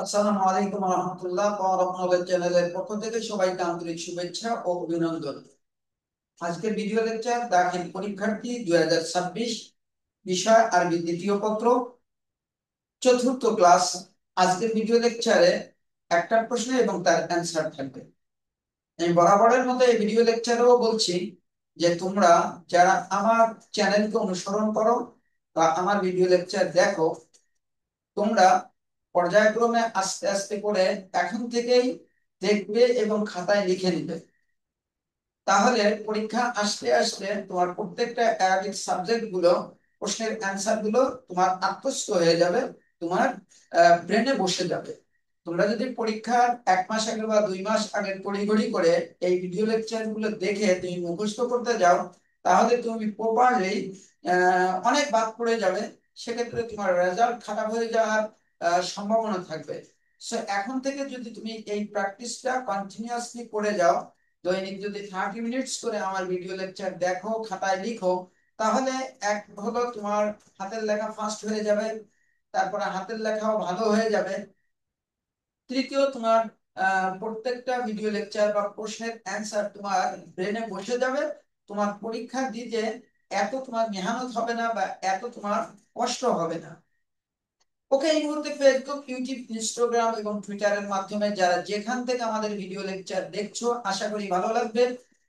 আসসালামু আলাইকুম রহমতুল্লাহ। Power of knowledge চ্যানেলের পক্ষ থেকে সবাইকে আন্তরিক শুভেচ্ছা ও অভিনন্দন। আজকের ভিডিও লেকচার দাখিল পরীক্ষার্থী 2026, বিষয় আরবি দ্বিতীয় পত্র, চতুর্থ ক্লাস। আজকের ভিডিও লেকচারে একটা প্রশ্ন এবং তার অ্যান্সার থাকবে। আমি বরাবরের মতো এই ভিডিও লেকচারেও বলছি যে তোমরা যারা আমার চ্যানেলকে অনুসরণ করো বা আমার ভিডিও লেকচার দেখো, তোমরা পর্যায়ক্রমে আস্তে আস্তে করে এখন থেকেই দেখবে এবং খাতায় লিখে নিবে। তাহলে পরীক্ষা আসতে আসতে তোমার প্রত্যেকটা অ্যারাবিক সাবজেক্ট গুলো, প্রশ্নের অ্যান্সার গুলো তোমার আত্মস্থ হয়ে যাবে, তোমার ব্রেনে বসে যাবে। তোমরা যদি পরীক্ষার 1 মাস আগে বা 2 মাস আগে তড়িঘড়ি করে এই ভিডিও লেকচার গুলো দেখে তুমি মুখস্থ করতে যাও, তাহলে তুমি প্রপারলি অনেক বাদ পড়ে যাবে। সেক্ষেত্রে তোমার রেজাল্ট খারাপ হয়ে যাওয়ার সম্ভাবনা থাকবে। সো এখন থেকে যদি তুমি এই প্র্যাকটিসটা কন্টিনিউয়াসলি করে যাও, দৈনিক যদি 30 মিনিটস করে আমার ভিডিও লেকচার দেখো, খাতায় লিখো, তাহলে এক হলো তোমার হাতের লেখা ফাস্ট হয়ে যাবে, তারপরে হাতের লেখাও ভালো হয়ে যাবে। তৃতীয়, তোমার প্রত্যেকটা ভিডিও লেকচার বা প্রশ্নের অ্যান্সার তোমার ব্রেনে বসে যাবে। তোমার পরীক্ষা দিতে এত তোমার মেহনত হবে না বা এত তোমার কষ্ট হবে না। ওকে, এই মুহূর্তে ফেসবুক, ইউটিউব, ইনস্টাগ্রাম এবং টুইটারের মাধ্যমে যারা যেখান থেকে আমাদের ভিডিও লেকচার দেখছো, আশা করি ভালো লাগবে।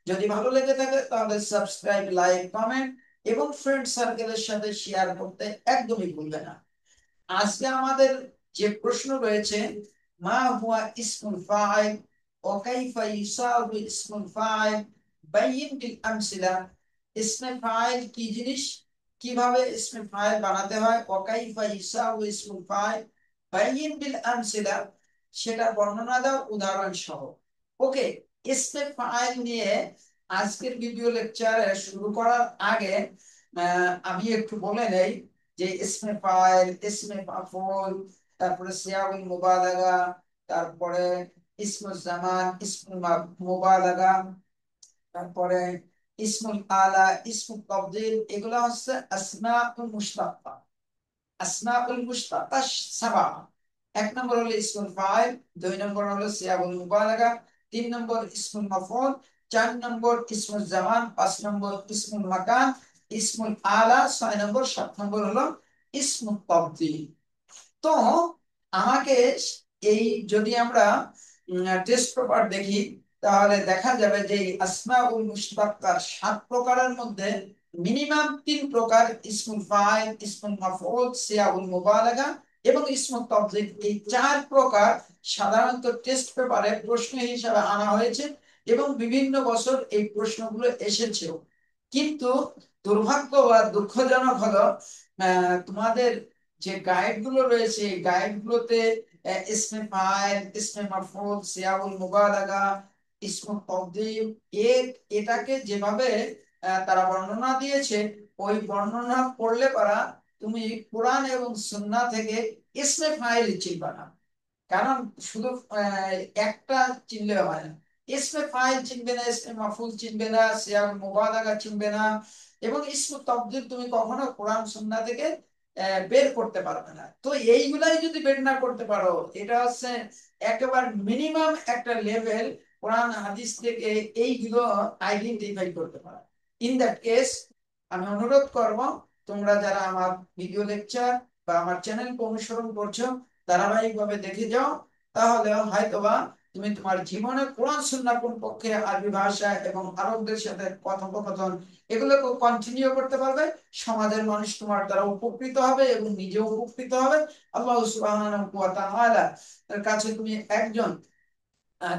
যদি ভালো লেগে থাকে তাহলে সাবস্ক্রাইব, লাইক, কমেন্ট এবং ফ্রেন্ড সার্কেলের সাথে শেয়ার করতে একদমই ভুলবে না। আজকে আমাদের যে প্রশ্ন রয়েছে, মা হুয়া ইসমুল ফাইল ওয়া কাইফা ইউসাবু ইসমুল ফাইল, বাইয়িন বিল আমসিলা। ইসমে ফাইল কি জিনিস, কিভাবে ইসমে ফাইল বানাতে হয়, ওয়া কাইফা ইউসাবু ইসমুল ফাইল, বাইয়িন বিল আমসিলা, সেটা বর্ণনা দাও উদাহরণ সহ। ওকে, ইসমে ফাইল নিয়ে আজকের ভিডিও লেকচার শুরু করার আগে আমি একটু বলে নেই যে ইসমে ফাইল, ইসমে মাফউল, তারপরে সিয়াগুল মুবালাগা, তারপরে ইসমুল জামান, ইসমুল মুবালাগা, তারপরে ইসমুল আলা, ইসমুল তাফদীল, এগুলো হচ্ছে আসমাউল মুশতাক্কা। আসমাউল মুশতাক্কা 7। 1 নম্বর হলো ইসমুল ফাইল, 2 নম্বর হলো সিয়াগুল মুবালাগা, 3 নম্বর ইসমুল মাফউল, 4 নম্বর ইসমুল জামান, 5 নম্বর ইসমুল মাকান, ইসমুল আলা 6 নম্বর, 7 নম্বর হলো ইসমুল তাফদীল। তো আমাকে এই যদি আমরা টেস্ট পেপার দেখি, তাহলে দেখা যাবে যে এই আসমাউল মুশতাক্কার 7 প্রকারের মধ্যে মিনিমাম 3 প্রকার, ইসমুল ফাইল, ইসমুল মাফউল, সিয়াগুল মুবালাগা এবং ইসমুল তাফদীল, এই 4 প্রকার সাধারণত টেস্ট পেপারে প্রশ্ন হিসাবে আনা হয়েছে এবং বিভিন্ন বছর এই প্রশ্নগুলো এসেছেও। কিন্তু দুর্ভাগ্য বা দুঃখজনক হলো তোমাদের যে গাইড গুলো রয়েছে, এই গাইড গুলোতে ইসমে ফাইল, ইসমে মাফউল, সিয়াগুল মুবালাগা, ইসমুল তাফদীল, এটাকে যেভাবে তারা বর্ণনা দিয়েছে, ওই বর্ণনা পড়লে পারা তুমি কোরআন এবং সুন্নাহ থেকে ইসমে ফাইল চিনবা না। কারণ শুধু একটা চিনলে হয় না, ইসমে ফাইল চিনবে না, ইসমে মাফউল চিনবে না, সিয়াগুল মুবালাগা চিনবে না, এবং ইসমুত তাফদীল তুমি কখনো কোরআন সুন্নাহ থেকে বের করতে পারবে না। তো এইগুলাই যদি বের না করতে পারো, এটা হচ্ছে একেবারে মিনিমাম একটা লেভেল কোরআন হাদিস থেকে এইগুলো আইডেন্টিফাই করতে পারো। ইন দ্যাট কেস আমি অনুরোধ করব, তোমরা যারা আমার ভিডিও লেকচার বা আমার চ্যানেলকে অনুসরণ করছো, ধারাবাহিকভাবে দেখে যাও, তাহলে হয়তোবা তুমি তোমার জীবনে কোরআন সুন্নাহ কোন পক্ষে, আরবি ভাষা এবং আরবদের সাথে কথোপকথন, এগুলোকে কন্টিনিউ করতে পারবে। সমাজের মানুষ তোমার দ্বারা উপকৃত হবে এবং নিজেও উপকৃত হবে। আল্লাহ সুবহানাহু ওয়া তাআলা এর কাছে তুমি একজন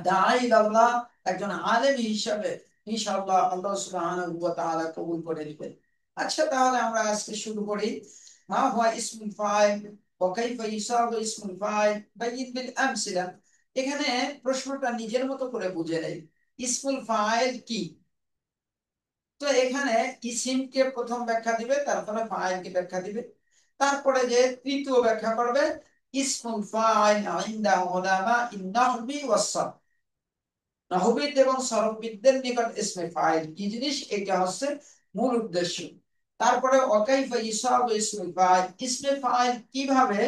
দাঈ আল্লাহ, একজন আলেম হিসাবে ইনশাআল্লাহ আল্লাহ সুবহানাহু ওয়া তাআলা কবুল করে নেবেন। আচ্ছা, তাহলে আমরা আজকে শুরু করি। মা হুয়া ইসমুল ফাইল ওয়া কাইফা ইউসাবু ইসমুল ফাইল, বাইয়িন বিল আমসিলা। এখানে প্রশ্নটা নিজের মতো করে বুঝে নেই, ইসমুল ফাইল কি। তো এখানে ইসিমকে প্রথম ব্যাখ্যা দিবে, তারপরে ফাইলকে ব্যাখ্যা দিবে, তারপরে যে তৃতীয় ব্যাখ্যা করবে ইসমুল ফাইল ইনদা উলামা ইন-নাহবি ওয়াস-সরফ। নাহবিদ এবং সরফবিদদের নিকট ইসমে ফাইল কি জিনিস, এটা হচ্ছে মূল উদ্দেশ্য। তারপরে ওয়াকাইফা ইউসাবু ইসমুল ফাইল, ইসমে ফাইল কিভাবে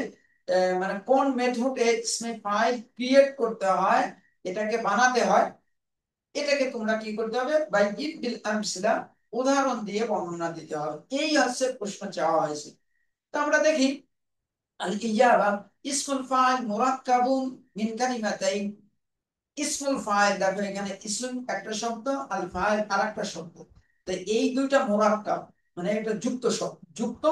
মানে কোন মেথডে ইসমে ফাইল ক্রিয়েট করতে হয়, এটাকে বানাতে হয়, এটাকে তোমরা কি করতে হবে, বাই গিভ বিল আমসিলা, উদাহরণ দিয়ে বর্ণনা দিতে হবে। এই হচ্ছে প্রশ্ন চাওয়া হয়েছে। তো আমরা দেখি আল ইজাবা ইসমুল ফাইল মুরাক্কাবুন মিন কালিমাতাইন। ইসমুল ফাইল, দেখো এখানে ইসম একটা শব্দ, আল ফাইল আরেকটা শব্দ। তো এই দুইটা মুরাক্কাব মানে একটা যুক্ত শব্দ, যুক্ত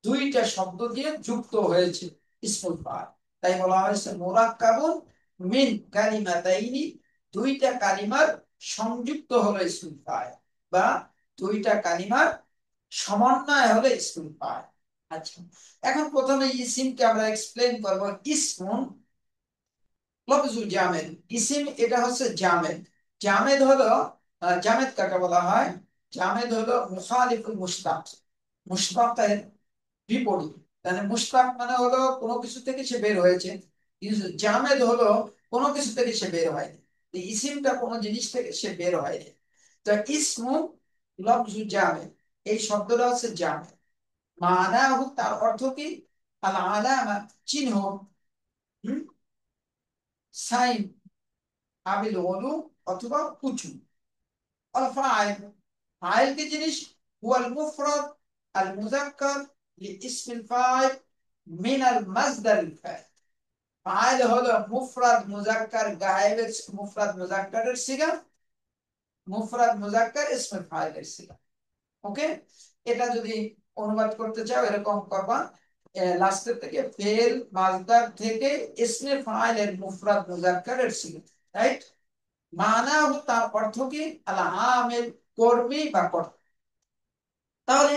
দুইটা শব্দ দিয়ে যুক্ত হয়েছে ইসমুল ফাইল, তাই বলা হয়েছে মুরাক্কাবুন মিন কালিমাতাইনি, দুইটা কালিমার সংযুক্ত হলো ইসমুল ফাইল, বা দুইটা কালিমার সমন্বয় হলো ইসমুল ফাইল। আচ্ছা, এখন প্রথমে ইসিমকে আমরা এক্সপ্লেন করব। ইসমুন লফজুল জামেদ, ইসিম এটা হচ্ছে জামেদ। জামেদ হলো জামেদ কাকে বলা হয়, জামেদ হলো মুখালিফুল মুশতাক, মুশতাকের বিপরীত। মানে মুশতাক মানে হলো কোনো কিছু থেকে সে বের হয়েছে, কিন্তু জামেদ হলো কোনো কিছু থেকে সে বের হয়নি। ইসিমটা কোনো জিনিস থেকে সে বের হয়নি। তো ইসমু লফজুল জামেদ, এই শব্দটা হচ্ছে জামেদ। মানাহু, তার অর্থ কি, আল আলামা চিহ্ন, সাইন, আবিল ওলু অথবা উঁচু। আল ফাইল, ফাইল কি জিনিস, হুয়াল মুফরাদ আল মুযাক্কার লিইসমিল ফাইল মিন আল মাসদারিল ফাইল। ফাইল হলো মুফরাদ মুযাক্কার গায়েবের, মুফরাদ মুযাক্কারের সিগা, মুফরাদ মুযাক্কার ইসমে ফাইলের সিগা। ওকে, এটা যদি অনুবাদ করতে চাও এরকম করবা, লাস্টের থেকে ফেল মাসদার থেকে ইসমে ফাইলের মুফরাদ মুযাক্কারের সিগা, রাইট। মানাহু, তার অর্থ কি, আল আমিল, কর্মী বা কর্তা। তাহলে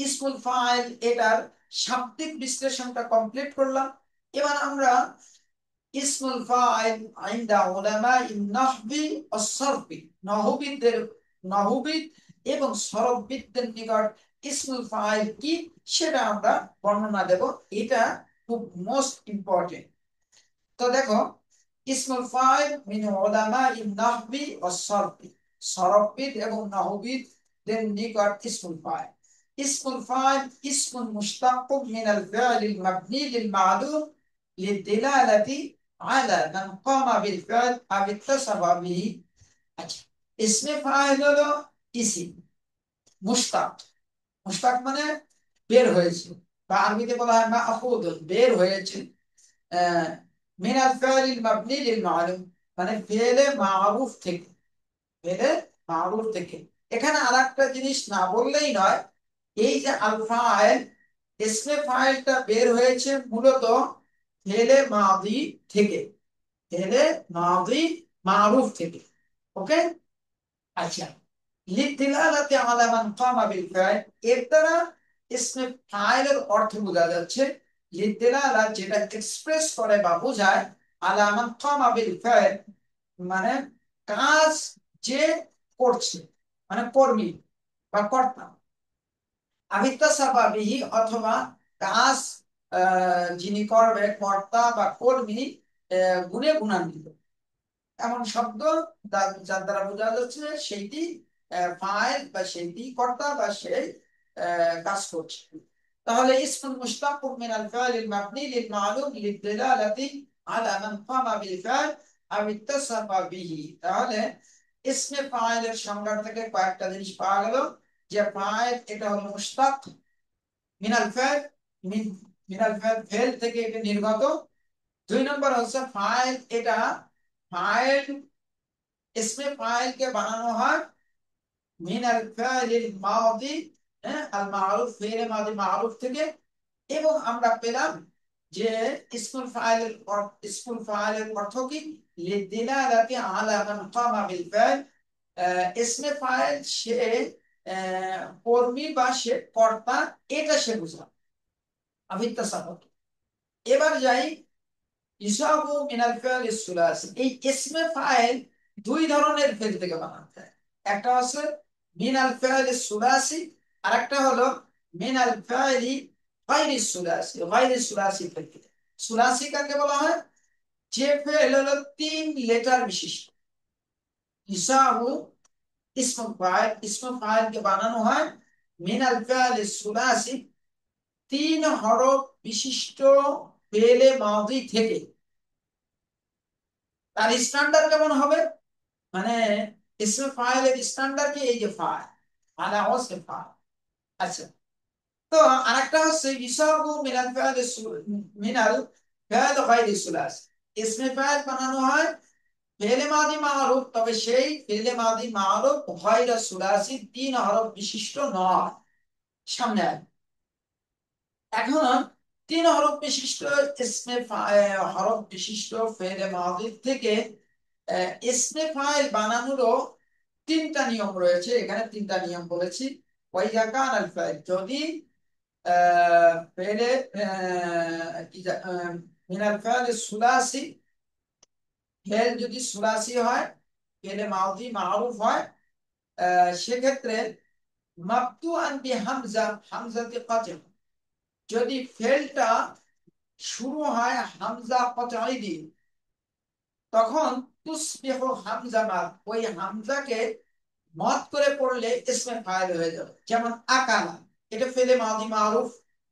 ইসমুল ফাইল এটার শাব্দিক বিশ্লেষণটা কমপ্লিট করলাম। এবার আমরা ইসমুল ফাইল ইনদা উলামাইন নাহবি ওয়াস সরফি, নহবিদের, নহবিদ এবং সরফবিদদের নিকট ইসমুল ফাইল কি সেটা আমরা বর্ণনা দেব। এটা খুব মোস্ট ইম্পর্টেন্ট। তো দেখো, ইসমুল ফাইল মিন উলামাইন নাহবি ওয়াস সরফি, সরফবিদ এবং নহবিদদের নিকট ইসমুল ফাইল। ইসমুল ফাইল ইসমুন মুশতাক্কুম মিনাল ফি'লিল মাবনি লিল মা'লুম লিদিলালাতি আলা মান কামা বিল ফি'ল আও ইত্তাসাবা বিহি। আচ্ছা, ইসমে ফাইল হলো ইসিম, মুশতাক, মুশতাক মানে বের হয়েছে, বা আরবিতে বলা হয় মা'খুদ, বের হয়েছে, মিনাল ফি'লিল মাবনি লিল মা'লুম, মানে ফেলে মারুফ থেকে, ফেলে মারুফ থেকে। এখানে আরেকটা জিনিস না বললেই নয়, এই যে আল ফাইল, ইসমে ফাইলটা বের হয়েছে মূলত ফেলে মাদি থেকে, ফেলে মাদি মারুফ থেকে। ওকে, আচ্ছা, লিদিলালাতি আলা মান কামা বিল ফাইল, এর দ্বারা ইসমে ফাইলের অর্থ বোঝা যাচ্ছে, লিদিলালা যেটা এক্সপ্রেস করে বা বোঝায়, আলা মান কামা বিল ফাইল মানে কাজ যে করছে, মানে কর্মী বা কর্তা, আবিত্তাসাবা বিহি অথবা কাজ যিনি করবে, কর্তা বা কর্মী গুণে গুণান্বিত, এমন শব্দ যার দ্বারা বোঝা যাচ্ছে সেইটি ফাইল বা সেইটি কর্তা বা সেই কাজ করছে। তাহলে ইসমুল মুশতাক্কুম মিনাল ফাইলিল মাবনি লিল মা'লুম লিদিলালাতি আলা মান কামা বিল ফাইল আও ইত্তাসাফা বিহি। তাহলে ইসমে ফাইলের সংজ্ঞা থেকে কয়েকটা জিনিস পাওয়া গেল, যে ফাইল এটা হলো মুশতাক মিনাল ফাইল, মিনাল ফাইল ফেল থেকে এটা নির্গত। দুই নম্বর হচ্ছে ফাইল, এটা ফাইল, ইসমে ফাইল কে বানানো হয় মিনাল ফাইলিল মাদি, আল মারুফ, ফেলে মাদি মারুফ থেকে। এবং আমরা পেলাম যে ইসমুল ফাইলের অর্থ কি, লিদিলালাতি আলা মান কামা বিল ফাইল, ইসমে ফাইল সে কর্মী বা সে কর্তা, এটা সে বুঝলাম। আবিত্তাসাফা। এবার যাই ইসাবু মিনাল ফি'ল সুলাসি, এই ইসমে ফাইল দুই ধরনের ফেল থেকে বানানো যায়। একটা হচ্ছে মিনাল ফি'ল সুলাসি, আর একটা হলো মিনাল ফি'লি গায়রি সুলাসি, গায়রি সুলাসি থেকে। সুলাসি কাকে বলা হয়, যে ফেল হলো তিন লেটার বিশিষ্ট। ইসাবু ইসমুল ফাইল, ইসমুল ফাইল কে বানানো হয় মিনাল ফি'ল সুলাসি, তিন হরফ বিশিষ্ট ফেলে মাদি থেকে তার স্ট্যান্ডার্ড কেমন হবে, মানে ইসমে ফাইলের স্ট্যান্ডার্ড কি, এই যে ফাইল মানে হচ্ছে ফাইল। আচ্ছা, তো আরেকটা হচ্ছে ইসাবু মিনাল ফাইল গায়রি সুলাসি। ইসমে ফাইল বানানো হয় ফেলে মাদি মারুফ, তবে সেই ফেলে মাদি মারুফ গায়রি সুলাসি 3 হরফ বিশিষ্ট নয়। সামনে আয়। এখন 3 হরফ বিশিষ্ট হরফ বিশিষ্ট ফেলে মাদি থেকে ইসমে ফাইল বানানোরও 3টা নিয়ম রয়েছে। এখানে 3টা নিয়ম বলেছি। ওয়াইজা কান আল ফাইল, যদি ফেলে মিনাল ফাইল সুলাসি, ফেল যদি সুলাসি হয়, ফেলে মাদি মারুফ হয়, সেক্ষেত্রে মাবতুআন বিহামজা, হামজাতি কাতই, যদি ফেলটা শুরু হয় হামজা কাতই দিয়ে, তখন তুসবিহু হামজা মাদ, ওই হামজাকে মদ করে পড়লে ইসমে ফাইল হয়ে যাবে। যেমন আকালা, এটা ফেলে মাদি মারুফ,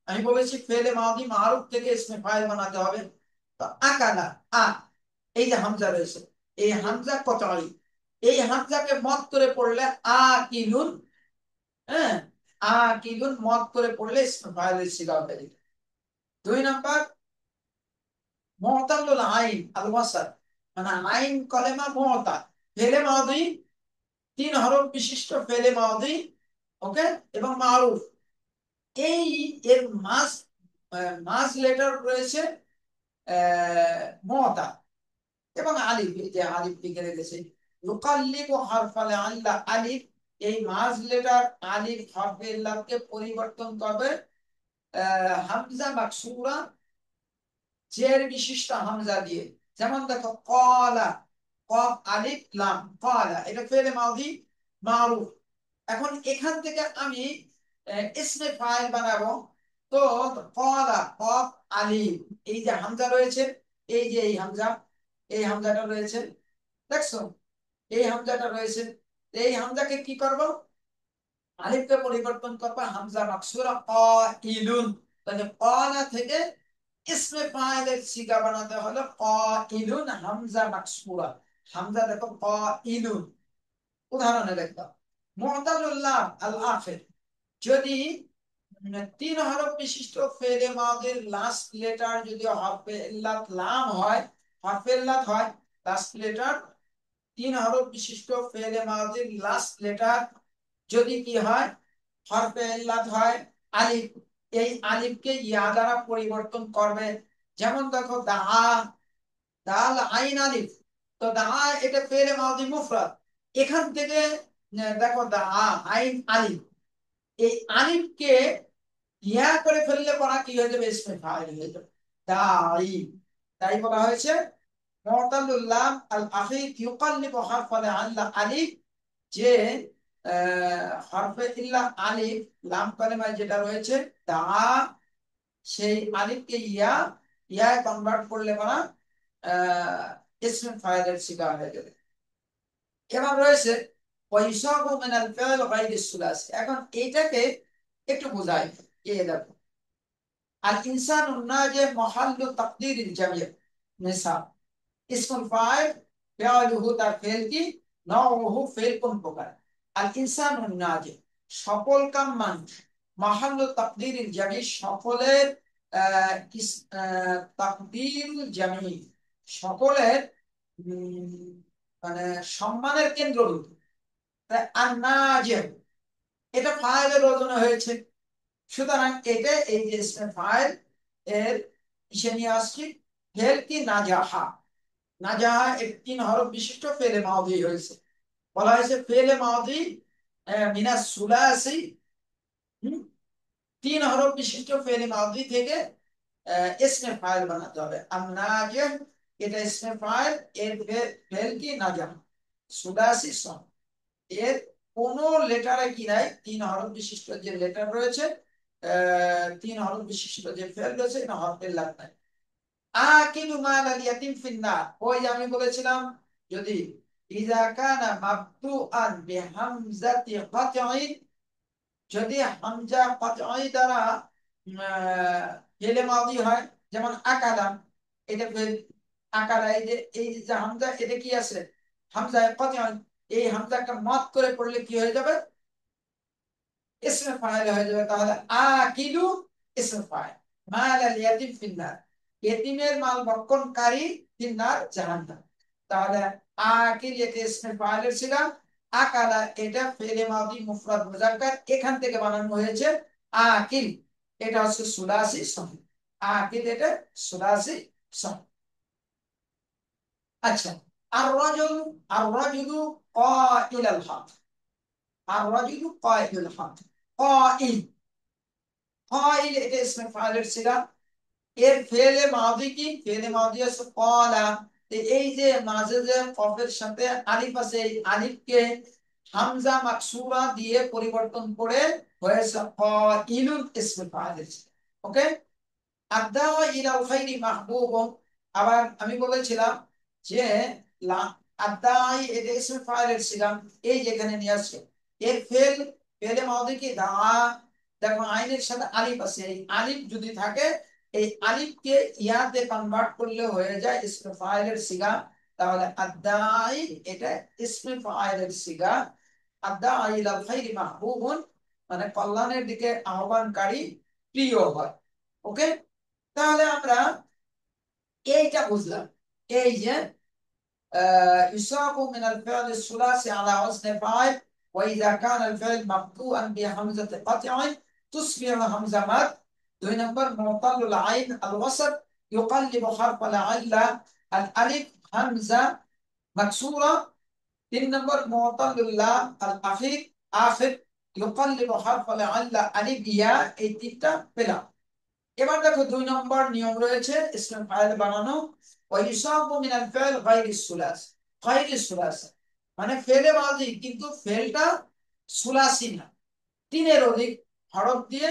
আমি বলেছি ফেলে মাদি মারুফ থেকে ইসমে ফাইল বানাতে হবে। তো আকালা, আ, এই যে হামজা রয়েছে, এই হামজা কতই, এই হামজাকে মদ করে পড়লে আকিলুন, হ্যাঁ, আকিলুন মদ করে পড়লে ইসমে ফাইলের সিগা হয়ে যাবে। 2 নাম্বার, মুতাল্লুল আইন আল ওয়াসাল, মানে আইন কলেমা মুতা, ফেলে মাদি 3 হরফ বিশিষ্ট ফেলে মাদি, ওকে, এবং মারুফ, এই এর মাস মাস লেটার রয়েছে মুতা এবং আলিফ, এই যে আলিফ লিখে রেখেছে ইউকাল্লিবু হারফাল আল্লা আলিফ, এই মাস লেটার আলিফ হরফে ইল্লাতকে পরিবর্তন করবে হামজা মাকসুরা, জের বিশিষ্ট হামজা দিয়ে। যেমন দেখো ক্বালা, কফ আলিফ লাম, ক্বালা, এটা ফেলে মাদি মারুফ। এখন এখান থেকে আমি ইসমে ফাইল বানাবো। তো ক্বালা, কফ আলিফ, এই যে হামজা রয়েছে, এই যে এই হামজা, এই হামজাটা রয়েছে, দেখছো, এই হামজাটা রয়েছে, এই হামজাকে কি করব, আলিফকে পরিবর্তন করব হামজা মাকসুরা ক্বাইলুন। তাহলে ক্বালা থেকে ইসমে ফাইলের সিগা বানাতে হলো ক্বাইলুন হামজা মাকসুরা, হামজা দেখো ক্বাইলুন। উদাহরণে দেখো মুতাল্লাহ আল আখির, যদি 3 হরফ বিশিষ্ট ফেলে মাদির লাস্ট লেটার যদি হরফে ইল্লাত লাম হয়, হরফে ইল্লাত হয়, লাস্ট লেটার 3 হরফ বিশিষ্ট ফেলে মাদির লাস্ট লেটার যদি কি হয়, হরফে ইল্লাত হয় আলিফ, এই আলিফকে ইয়া দ্বারা পরিবর্তন করবে। যেমন দেখো দা, দাল আইন আলিফ, তো দা, এটা ফেলে মাদি মুফরাদ, এখান থেকে দেখো দা আইন আলিফ, এই আলিফকে ইয়া করে ফেললে পড়া কি হয়ে যাবে, ইসমে ফাইল হয়ে যাবে দাই। তাই বলা হয়েছে মুতাল্লুল লাম আল আখির ইউকাল্লিবু হারফাল আল্লা আলিফ, যে হরফে ইল্লা আলিফ লাম কালেমায় যেটা রয়েছে দা, সেই আলিফকে ইয়া, ইয়ায় কনভার্ট করলে পড়া ইসমে ফাইলের সিগা হয়ে যাবে। এবার রয়েছে ওয়াইসাবু মিনাল ফি'ল গায়রি সুলাসি। এখন এইটাকে একটু বোঝাই। এই দেখো আল ইনসানুন নাজি মাহাল্লু তাকদীরিল জামি', নিসাব ইসমুল ফাইল, ফি'লুহু তার ফেল কি, নাউহু ফেল কোন প্রকার। আল ইনসানুন নাজি সকল কাম মানুষ, মাহাল্লু তাকদীরিল জামি' সকলের তাকদীরুল জামি' সকলের মানে সম্মানের কেন্দ্রবিন্দু। আর নাজিম, এটা ফাইলের ওজনে হয়েছে, সুতরাং এটা এই যে ইসমে ফাইল এর কিসে নিয়ে আসছি, ফেল কি নাজাহা, নাজাহা এক 3 হরফ বিশিষ্ট ফেলে মাউদি হয়েছে। বলা হয়েছে ফেলে মাউদি মিনাস সুলাসি, 3 হরফ বিশিষ্ট ফেলে মাউদি থেকে ইসমে ফাইল বানাতে হবে। আর নাজিম, এটা ইসমে ফাইল, এর ফেল কি নাজাহা, সুলাসি সম, এর কোন লেটারে কি নাই, 3 হরফ বিশিষ্ট যে লেটার রয়েছে, 3 হরফ বিশিষ্ট যে ফেল রয়েছে, এটা হরফের লাগ নাই। আকিলু মাল আল ইয়াতিম ফিন্নার, ওই আমি বলেছিলাম যদি ইযা কানা মাবতুআন বিহামজাতি কাতঈ, যদি হামজা কাতঈ দ্বারা ফেলে মাদি হয়, যেমন আকালা, এটা ফেল। আকালা, এই যে হামজা, এটা কি আছে? হামজা কত হয়? এই হামজাটা মত করে পড়লে কি হয়ে যাবে? ইসমে ফাইল হয়ে যাবে। তাহলে আকিলু ইসমে ফাইল, মাল আল ইয়াতিম ফিন্নার, ইতিমের মাল ভক্ষণকারী ফিন্নার জাহান্নাম। তাহলে আকিল এটা ইসমে ফাইলের ছিল, আকালা এটা ফেলে মাদি মুফরাদ মুজাক্কার, এখান থেকে বানানো হয়েছে আকিল। এটা হচ্ছে সুলাসি সহিহ। আকিল এটা সুলাসি সহিহ। আচ্ছা, আর রাজুল, আর রাজুলু কাইলাল হক, আর রাজুলু কাইলুল হক, কাইল, কাইল এটা ইসমে ফাইলের ছিল। এর ফেলে মাদি কি? ফেলে মাদি আছে ক্বালা। এই যে মাঝে যে কফের সাথে আলিফ আছে, এই আলিফকে হামজা মাকসুরা দিয়ে পরিবর্তন করে হয়েছে কাইলুন ইসমে ফাইল। ওকে। আদাওয়া ইলাল খাইরি মাহবুবুন, আবার আমি বলেছিলাম যে আদাই এটা ইসমে ফাইলের ছিল, এই যেখানে নিয়ে আসছে। এর ফেলে মাদি কি? দা। দেখো আইনের সাথে আলিফ আছে, এই আলিফ যদি থাকে, এই আলিফকে ইয়াতে কনভার্ট করলে হয়ে যায় ইসমে ফাইলের সিগা। তাহলে আদাই এটা ইসমে ফাইলের সিগা। আদাই ইলাল খাইরি মাহবুবুন মানে কল্যাণের দিকে আহ্বানকারী, প্রিয় হয়। ওকে। তাহলে আমরা এইটা বুঝলাম। এই যে يساق من الفعل الثلاثي على وزن فاعل، وإذا كان الفعل مقطوعا بهمزة قطع تصبح همزة مد. 2 نمبر معطل العين الوسط يقلب حرف العلة الألف همزة مكسورة. 3 نمبر معطل اللام الأخير آخر يقلب حرف العلة ألف ياء. এই তিনটা পেলাম। এবার দেখো 2 নম্বর নিয়ম রয়েছে ইসম ফাইল বানানো। ওয়াইসাবু মিনাল ফাইল গায়রিস সুলাস, গায়রিস সুলাস মানে ফেলে মাজি কিন্তু ফেলটা সুলাসি না, তিনের অধিক হরফ দিয়ে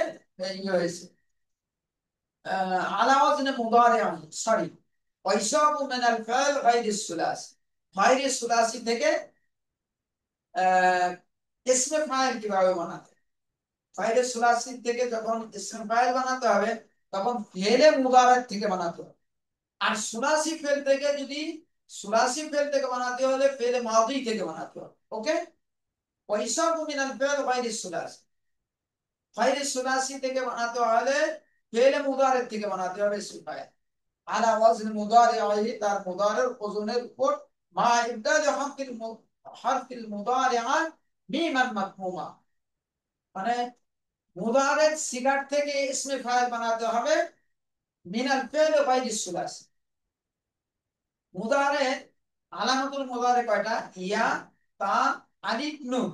ইয়ে হয়েছে। আলা ওয়াজনে মুদারি, সরি, ওয়াইসাবু মিনাল ফাইল গায়রিস সুলাস, গায়রিস সুলাসি থেকে ইসমে ফাইল কিভাবে বানাতে? ফাইলে সুলাসি থেকে যখন ইসম ফাইল বানাতে হবে, তখন ফেলে মুদারাক থেকে বানাতে হবে। আর সুলাসি ফেল থেকে যদি, সুলাসি ফেল থেকে বানাতে হলে ফেলে মাদি থেকে বানাতে হবে। ওকে। ওয়াইসাবু মিনাল ফিল গায়রি সুলাসি, গায়রি সুলাসি থেকে বানাতে হলে ফেলে মুদারাক থেকে বানাতে হবে ইসম ফাইল। আলা ওয়াজন মুদারি আইহি, তার মুদারির ওজনের উপর, মা ইবদাল হারফিল মুদারিআ মিমান মাকমুমা, মানে মুদারের সিগার থেকে ইসমে ফাইল বানাতে হবে মিনাল ফিল গায়রি সুলাসি। মুদারে আলামাতুল মুদারে কয়টা? ইয়া, তা, আলিফ, নুন।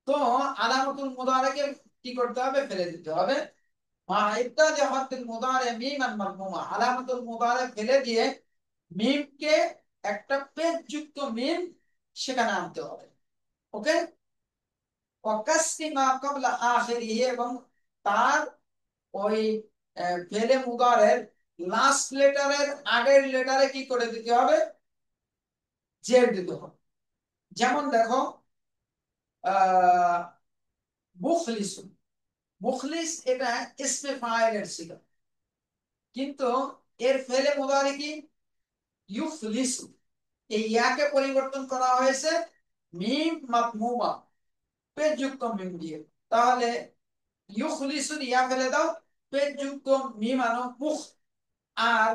তো আলামাতুল মুদারেকে কি করতে হবে? ফেলে দিতে হবে। মা ইবতাদি হরফিল মুদারে মিমান মারমুমা, আলামাতুল মুদারে ফেলে দিয়ে মিমকে একটা পেজ যুক্ত মিম সেখানে আনতে হবে। ওকে। ওয়াকাসরি মা ক্বাবলা আখিরিহি, এবং তার ওই ফেলে মুদারের লাস্ট লেটারের আগের লেটারে কি করে দিতে হবে? জের দিতে হবে। যেমন দেখো মুখলিস, মুখলিস এটা ইসমে ফাইলের ছিল, কিন্তু এর ফেলে মুদারি কি? ইউফলিস। এই ইয়াকে পরিবর্তন করা হয়েছে মিম মাকমুমা, পেজ যুক্ত মিম দিয়ে। তাহলে ইউখলিসুন ইয়া ফেলে দাও, পেজ যুক্ত মিম আনো মুখ। আর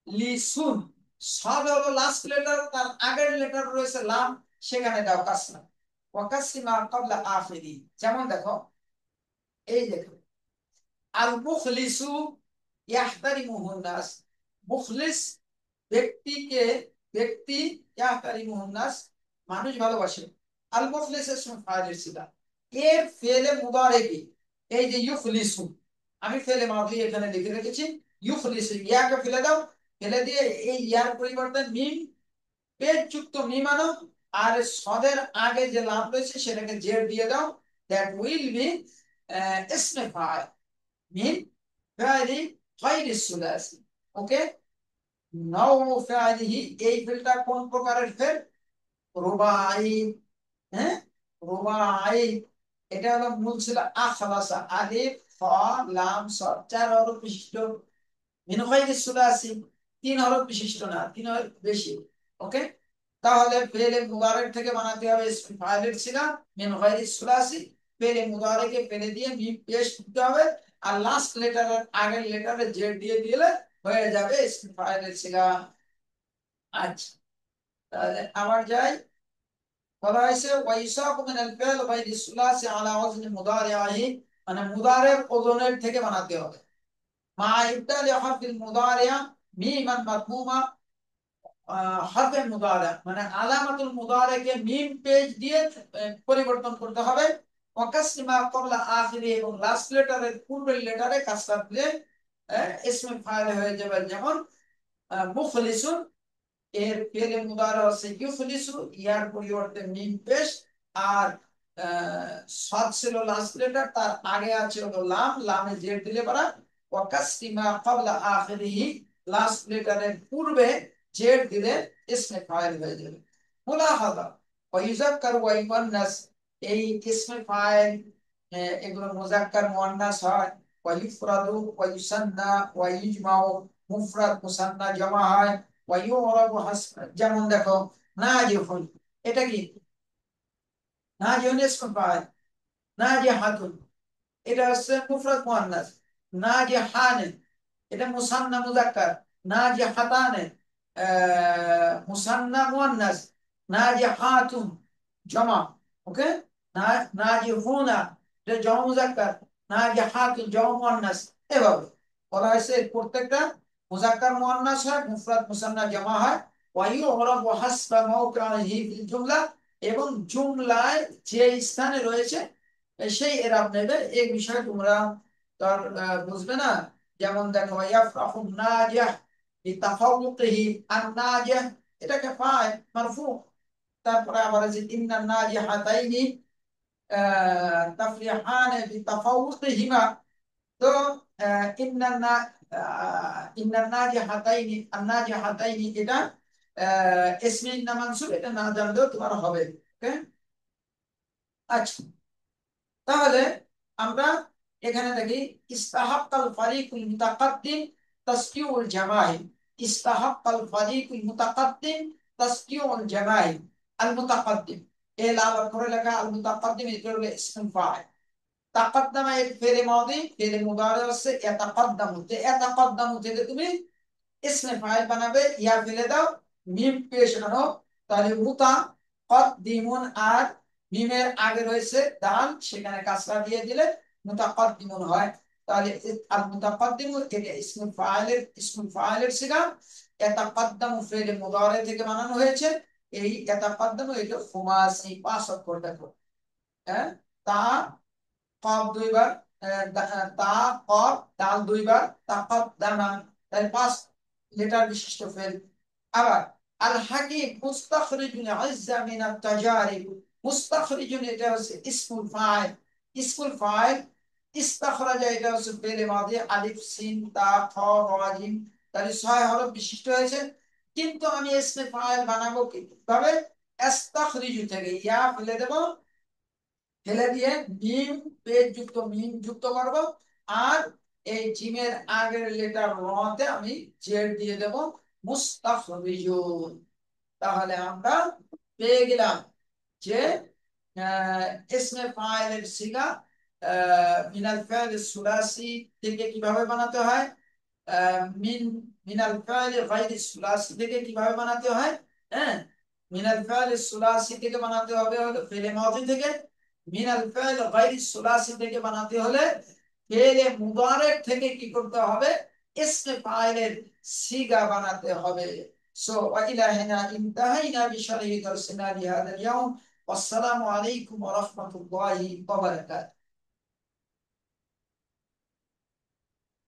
লিসুন, সব হলো লাস্ট লেটার, তার আগের লেটার রয়েছে লাম, সেখানে দাও কাসরা। ওয়াকাসরি মা ক্বাবলা আখিরি। যেমন দেখো, এই দেখো আল মুখলিসু ইয়াহতারিমুহুন নাস, মুখলিস ব্যক্তিকে, ব্যক্তি, ইয়াহতারিমুহুন নাস মানুষ ভালোবাসে। আল মুখলিস ইসম ফাইল ছিল। এর ফেলে মুদারে কি? এই যে ইউখলিসু, আমি ফেলে মাদি এখানে লিখে রেখেছি। ইউখলিসু ইয়াকে ফেলে দাও, ফেলে দিয়ে এই ইয়ার পরিবর্তে মিম, পেজ যুক্ত মিম আনো। আর সদের আগে যে লাম রয়েছে সেটাকে জের দিয়ে দাও। দ্যাট উইল বি ইসমে ফাইল মিন ফাইলি গায়রি সুলাসি। ওকে। নাও ফাইলিহি, এই ফেলটা কোন প্রকারের ফেল? রুবাই। হ্যাঁ, রুবাই। এটা হলো মূল ছিল আখলাসা, আলিফ, ফা, লাম, সদ, 4 হরফ বিশিষ্ট মিন গায়রি সুলাসি, 3 হরফ বিশিষ্ট না, 3 হরফ বেশি। ওকে, তাহলে ফেলে মুবারক থেকে বানাতে হবে ইসম ফাইলের সিগা মিন গায়রি সুলাসি। ফেলে মুবারকে ফেলে দিয়ে মিম পেশ করতে হবে, আর লাস্ট লেটারের আগের লেটারে জেড দিয়ে দিলে হয়ে যাবে ইসম ফাইলের সিগা। আচ্ছা, তাহলে আবার যাই। বলা হয়েছে ওয়াইসাকু মিনাল ফি'ল গায়রি সুলাসি আলা ওয়াজনি মুদারিহি, মানে মুদারির ওজনের থেকে বানাতে হবে। মা ইবদালি হারফিল মুদারিয়া মিমান মাদমুমা, হারফে মুদারা মানে আলামাতুল মুদারাকে মিম পেজ দিয়ে পরিবর্তন করতে হবে। ওয়াকাসরিমা ক্বাবলা আখিরি, এবং লাস্ট লেটারের পূর্বের লেটারে কাসরা দিলে ইসমে ফাইল হয়ে যাবে। যেমন মুখলিসুন, এর ফেলে মুদারা আছে ইউখলিসু, ইয়ার পরিবর্তে মিম পেশ, আর সাদ ছিল লাস্ট লেটার, তার আগে আছে হলো লাম, লামে জের দিলে পারা। ওয়াকাসরিমা ক্বাবলা আখিরিহি, লাস্ট লেটারের পূর্বে জের দিলে ইসমে ফাইল হয়ে যাবে। মুলাহাযা ওয়াইউযাক্কার ওয়া ইউয়ান্নাস, এই ইসমে ফাইল এগুলো মুযাক্কার মুয়ান্নাস হয়। ওয়া ইউফরাদু ওয়া ইউসান্না ওয়া ইজমাউ, মুফরাদ মুসান্না জমা হয়। ওয়া ইউরাবু হাসব, যেমন দেখো নাজিহুন, এটা কি নাজিহুন ইসমে ফাইল, নাজিহাতুন এটা হচ্ছে মুফরাদ মুয়ান্নাস, নাজিহান এটা মুসান্না মুযাক্কার, নাজিহাতানে মুসান্না মুয়ান্নাস, নাজিহাতুন জমা। ওকে, নাজিহুনা এটা জমা মুযাক্কার, নাজিহাতুন জমা মুয়ান্নাস। এভাবে বলা হয়েছে প্রত্যেকটা মুযাক্কার মুয়ান্নাস হয়, মুফরাদ মুসান্না জমা হয়। ওয়া ইউরাবু হাসবা মাওকিহি ফিল জুমলা, এবং জুমলায় যে স্থানে রয়েছে সেই এরাব নেবে। এই বিষয়ে তোমরা তার বুঝবে না। যেমন দেখো ইয়াফরাহুন নাজিহ বিতাফাউকিহি, আন নাজিহ এটাকে ফাইল মারফু। তারপরে আবার আছে ইন্নান নাজিহাতাইনি তাফরিহান বিতাফাউকিহিমা। তো ইন্নান না ইন্নান নাজিহাতাইনি, আন নাজিহাতাইনি এটা ইসমে ইন্না মানসুব, এটা না জানলেও তোমার হবে। ওকে, আচ্ছা, তাহলে আমরা এখানে দেখি ইস্তাহাক্কাল ফারিকুল মুতাকাদ্দিম তাসকিউল জামাই। ইস্তাহাক্কাল ফারিকুল মুতাকাদ্দিম তাসকিউল জামাই। আল মুতাকাদ্দিম, এ লাল অক্ষরে লেখা আল মুতাকাদ্দিম, এটা হলো ইসমুল ফাইল। তাকাদ্দামা এর ফেলে মাদি, ফেলে মুদারি আছে ইয়াতাকাদ্দামু, তে ইয়াতাকাদ্দামু থেকে তুমি ইসমে ফাইল বানাবে। ইয়া ফেলে দাও, মিম পেশ আনো, তাহলে মুতাকাদ্দিমুন, আর মিমের আগে রয়েছে দাল, সেখানে কাসরা দিয়ে দিলে মুতাকাদ্দিমুন হয়। তাহলে আল মুতাকাদ্দিমু এটা ইসমুল ফাইলের সিগা। ইয়াতাকাদ্দামু ফেলে মুদারি থেকে বানানো হয়েছে। এই ইয়াতাকাদ্দামু এটা খুমাসি, 5 অক্ষর। দেখো, হ্যাঁ, তা কফ 2 বার, তা কফ দাল 2 বার, তাকাদ্দামা, তাই 5 লেটার বিশিষ্ট ফেল। আবার আল হাকিম মুস্তাখরিজুল ইজ্জা মিনাত তাজারিব। মুস্তাখরিজুন এটা হচ্ছে ইসমুল ফাইল। ইসমুল ফাইল ইস্তাখরাজা এটা হচ্ছে ফেলে মাদি, আলিফ সিন তা খ র জিম, তাহলে 6 হরফ বিশিষ্ট হয়েছে। কিন্তু আমি ইসমে ফাইল বানাবো কিভাবে? ইস্তাখরিজু থেকে ইয়া ফেলে দেব, ফেলে দিয়ে মিম পেজ যুক্ত মিম যুক্ত করব, আর এই জিমের আগের লেটার রতে আমি জেড দিয়ে দেব, মুস্তাখরিজুন। তাহলে আমরা পেয়ে গেলাম যে ইসমে ফাইলের সিগা মিনাল ফাইল সুলাসি থেকে কিভাবে বানাতে হয়, মিন মিনাল ফাইল গায়রি সুলাসি থেকে কিভাবে বানাতে হয়। হ্যাঁ, মিনাল ফাইল সুলাসি থেকে বানাতে হবে হলো ফেলে মাদি থেকে। মিনাল ফাইল গায়রি সুলাসি থেকে বানাতে হলে ফেলে মুদারেক থেকে কি করতে হবে, ইসমে ফাইলের সিগা বানাতে হবে। সো ওয়া ইলা হিনা ইনতাহাইনা বিশরহি দারসিনা লিহাদাল ইয়াউম। ওয়াসসালামু আলাইকুম ওয়া রাহমাতুল্লাহি ওয়া বারাকাতুহু।